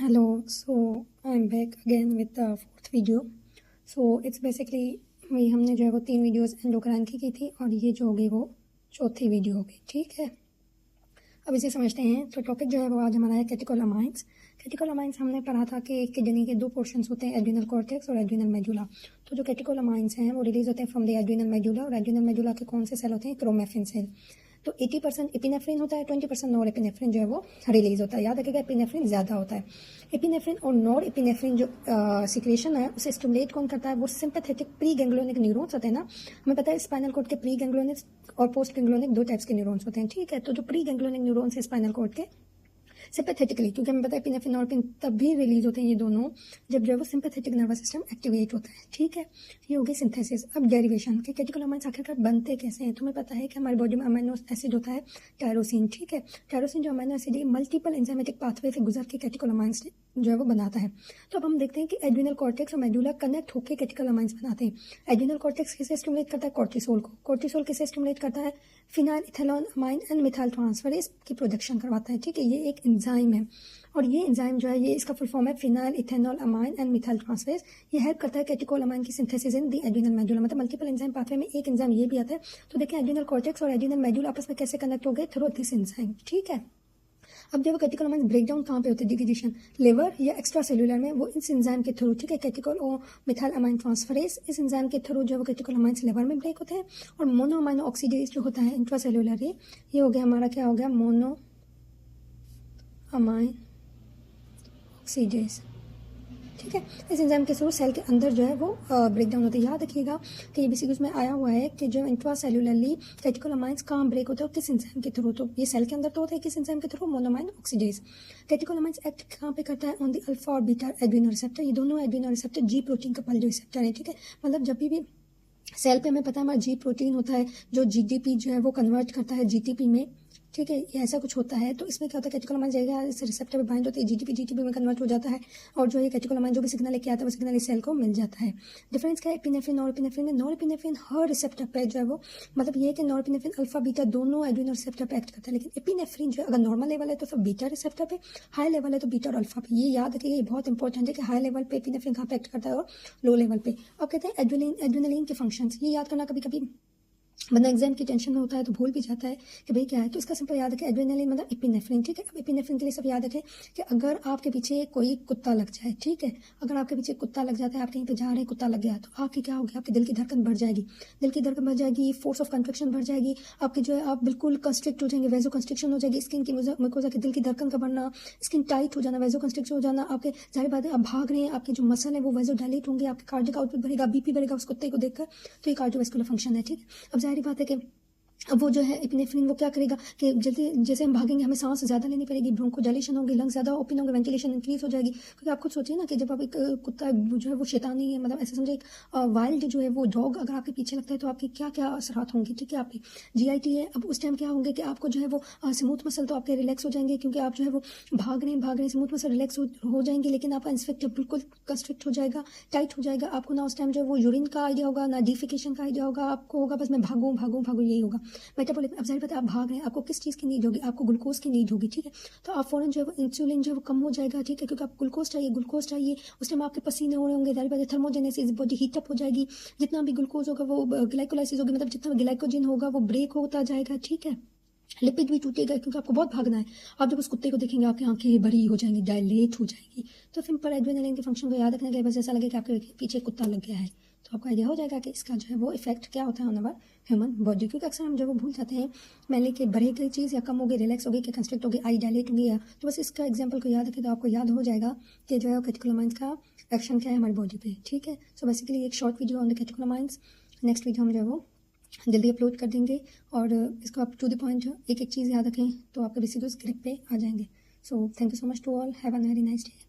Hello, so I'm back again with the fourth video. So it's basically वही हमने जो है वो 3 वीडियोस एंडोक्राइन की थी और ये जो होगी वो चौथी वीडियो होगी, ठीक है। अब इसे समझते हैं। तो टॉपिक जो है वो आज हमारा है कैटेकोलामाइन्स। कैटेकोलामाइन्स हमने पढ़ा था कि किडनी के दो पोर्शंस होते हैं, एड्रिनल कॉर्टेक्स और एड्रिनल मेडुला। तो जो कैटेकोलामाइन्स हैं वो रिलीज होते हैं फ्रॉम द एड्रिनल मेडुला, और एड्रिनल मेडुला के कौन से सेल होते हैं? क्रोमेफिन सेल। तो 80% एपिनेफ्रिन होता है, 20% नॉर एपिनेफ्रिन जो है वो रिलीज होता है। याद रखिएगा एपिनेफ्रिन ज़्यादा होता है। एपिनेफ्रिन और नॉर एपिनेफ्रिन जो सिक्रेशन है उसे स्टिमुलेट कौन करता है? वो सिंपैथेटिक प्री गैंग्लियोनिक न्यूरॉन्स होते हैं ना। हमें पता है स्पाइनल कॉर्ड के प्री गैंग्लियोनिक और पोस्ट गैंग्लियोनिक दो टाइप्स के न्यूरॉन्स होते हैं, ठीक है। तो जो प्री गैंग्लियोनिक न्यूरॉन्स है स्पाइनल कॉर्ड के सिंपैथेटिकली, क्योंकि हमें पता है एपिनेफ्रिन और तब भी रिलीज होते हैं ये दोनों जब जो है वो सिंपैथेटिक नर्वस सिस्टम एक्टिवेट होता है, ठीक है। ये हो गई सिंथेसिस। अब डेरिवेशन के कैटेकोलामाइन्स आखिरकार बनते कैसे हैं? तुम्हें पता है कि हमारी बॉडी में अमीनो एसिड होता है टायरोसिन, ठीक है। टायरोसिन जो अमीनो एसिड है मल्टीपल एंजाइमेटिक पाथवे से गुजर के कैटेकोलामाइन्स जो है वो बनाता है। तो अब हम देखते हैं कि एड्रिनल कॉर्टेक्स और मेडुला कनेक्ट होकर कैटेकोलामाइन्स बनाते हैं। एड्रिनल कॉर्टेक्स किसे स्टिमुलेट करता है? कॉर्टिसोल को। कॉर्टिसोल किसे स्टिमुलेट करता है? फिनाइल इथेनॉलमाइन एंड मिथाइल ट्रांसफरेज की प्रोडक्शन करवाता है, ठीक है। ये एक एंजाइम है और ये एंजाइम जो है ये इसका फुल फॉर्म है phenyl ethanol amine and methyl transferase. ये हेल्प करता है कैटेकोलामाइन की synthesis in the adrenal medulla. मतलब मल्टीपल एंजाइम पाथवे में एक एंजाइम ये भी आता है। तो देखिए एड्रिनल कॉर्टेक्स और एड्रिनल मेडुला आपस में कैसे कनेक्ट हो गए? थ्रू दिस एंजाइम, ठीक है। अब जब कैटेकोलामाइन्स ब्रेकडाउन कहाँ पे होते हैं? डिग्रेडेशन लिवर या एक्स्ट्रा सेलुलर में, वो इस एंजाइम के थ्रू, ठीक है। कैटेकोल और मिथाइल अमाइन ट्रांसफरेज इस एंजाइम के थ्रू जो है वो कैटेकोलामाइन्स लिवर में ब्रेक होते हैं। और मोनो अमाइनो ऑक्सीडेज जो होता है इंट्रा सेलुलर, ये हो गया हमारा, क्या हो गया? मोनो अमाइन ऑक्सीडेज, ठीक है। इस एंजाइम के थ्रू सेल के अंदर जो है वो ब्रेकडाउन होता है। याद रखिएगा कि ये बेसिकली उसमें आया हुआ है कि जो इंट्रा सेलुलरली कैटेकोलामाइन्स कहाँ ब्रेक होता है और किस एंजाइम के थ्रू। तो ये सेल के अंदर तो होता है, किस एंजाइम के through? Monoamine oxidase. Catecholamines act कहाँ पे करता है? ऑन द अल्फा और बीटा एड्रिनल रिसेप्टर। ये दोनों एड्रिनल रिसेप्टर जी प्रोटीन का पल्ज रिसेप्टर है, ठीक है। मतलब जब भी सेल पे हमें पता है हमारा जी प्रोटीन होता है जो जीडीपी जो है वो कन्वर्ट करता है जीटीपी में, ठीक है। ये ऐसा कुछ होता है। तो इसमें क्या होता है? कैटेकोलामाइन जाएगा इस रिसेप्टर पे बाइंड होती है, जीटीपी में कन्वर्ट हो जाता है और जो ये कैटेकोलामाइन जो भी सिग्नल लेके आता है वो सिग्नल इस सेल को मिल जाता है। डिफरेंस क्या है एपिनेफ्रिन और एपिनेफ्रिन में? नॉर एपिनेफ्रिन हर रिसेप्टर पे जो है वो, मतलब ये है कि नॉर एपिनेफ्रिन अल्फा बीटा दोनों एड्रिनल रिसेप्टर पे एक्ट करता है, लेकिन एपिनेफ्रिन जो है अगर नॉर्मल लेवल है तो सब बीटा रिसेप्टर पे, हाई लेवल है तो बीटा और अल्फा पे। ये याद रखिए, ये बहुत इंपॉर्टेंट है कि हाई लेवल पे एपिनेफ्रिन कहाँ पे एक्ट करता है और लो लेवल पे। अब कहते हैं एड्रेनालिन के फंक्शंस, ये याद करना। कभी कभी बंदा एग्जाम की टेंशन में होता है तो भूल भी जाता है कि भाई क्या है। तो इसका सिंपल याद रखें एड्रेनालिन मतलब एपिनेफ्रिन, ठीक है। अब एपिनेफ्रिन के लिए सब याद रखें कि अगर आपके पीछे कोई कुत्ता लग जाए, ठीक है, अगर आपके पीछे कुत्ता लग जाता है, आप कहीं पे जा रहे हैं कुत्ता लग गया, तो आपकी क्या होगी? आपके दिल की धड़कन बढ़ जाएगी, दिल की धड़कन बढ़ जाएगी, फोर्स ऑफ कंट्रैक्शन बढ़ जाएगी, आपकी जो है आप बिल्कुल कंस्ट्रिक्ट हो जाएंगे, वेजो कंस्ट्रिक्शन हो जाएगी, स्किन की मुकोजा के दिल की धड़कन का बढ़ना, स्किन टाइट हो जाना, वेजो कंस्ट्रिक्शन हो जाना। आपके जाहिर बात है आप भाग रहे हैं, आपके जो मसल है वो वेजो डायलेट होंगे, आपके कार्डियक आउटपुट बढ़ेगा, बीपी बढ़ेगा उस कुत्ते को देखकर। तो ये कार्डियोवैस्कुलर फंक्शन है, ठीक है। अब जाहिर बात है कि अब वो जो है एपिनेफ्रिन वो क्या करेगा कि जल्दी जैसे हम भागेंगे हमें सांस ज़्यादा लेनी पड़ेगी, ब्रोंकोडायलेशन होगी, लंग्स ज़्यादा ओपन होंगे, वेंटिलेशन इंक्रीज हो जाएगी। क्योंकि आप खुद सोचिए ना कि जब आप एक कुत्ता जो है वो शैतानी है, मतलब ऐसे समझे एक वाइल्ड जो है वो डॉग अगर आपके पीछे लगता है तो आपकी क्या क्या असरात होंगी, ठीक है। आपकी जीआईटी है, अब उस टाइम क्या होंगे कि आपको जो है वो स्मूथ मसल तो आपके रिलैक्स हो जाएंगे क्योंकि आप जो है वो भाग रहे हैं, स्मूथ मसल रिलैक्स हो जाएंगे, लेकिन आपका इंस्पेक्टर बिल्कुल कंस्ट्रिक्ट हो जाएगा, टाइट हो जाएगा। आपको ना उस टाइम जो है वो यूरिन का आइडिया होगा, ना डिफिकेशन का आइडिया होगा, आपको होगा बस मैं भागूं भागूं भागूं, यही होगा मेटाबॉलिक। अब जाहिर बात है आप भाग रहे हैं, आपको किस चीज़ की नीड होगी? आपको ग्लूकोज की नीड होगी, ठीक है। तो आप फौरन जो है वो इंसुलिन जो है वो कम हो जाएगा, ठीक है, क्योंकि आप ग्लूकोज चाहिए। उस टाइम आपके पसीने हो रहे होंगे, जाहिर बात है थर्मोजेनेसिस, बॉडी हीटअप हो जाएगी, जितना भी ग्लूकोज होगा वो ग्लाइकोलाइसिस होगी, मतलब जितना भी ग्लाइकोजन होगा वो ब्रेक होता जाएगा, ठीक है। लिपिड भी टूटेगा क्योंकि आपको बहुत भागना है। आप जब उस कुत्ते को देखेंगे आपकी आंखें बड़ी हो जाएंगी, डायलेट हो जाएगी। तो सिंपल एड्रेनालिन के फंक्शन को याद रखने के बस ऐसा लगे कि आपके पीछे कुत्ता लग गया है, तो आपको आइडिया हो जाएगा कि इसका जो है वो इफेक्ट क्या होता है ऑन अवर ह्यूमन बॉडी। क्योंकि अक्सर हम जब वो भूल जाते हैं मैंने कि बढ़े गई चीज़ या कम हो गई, रिलैक्स हो गई, कि कंस्ट्रिक्ट हो गई, आई डायलेट होगी, तो बस इसका एग्जाम्पल को याद रखें तो आपको याद हो जाएगा कि जो है कैटेकोलामाइन्स का एक्शन क्या है हमारी बॉडी पे, ठीक है। सो बेसिकली एक short video on the catecholamines, next video हम जो है वो जल्दी अपलोड कर देंगे। और इसको आप टू द पॉइंट एक एक चीज़ याद रखें तो आपके बेसिक ग्रिप पे आ जाएंगे। So thank you so much to all, have a very nice day.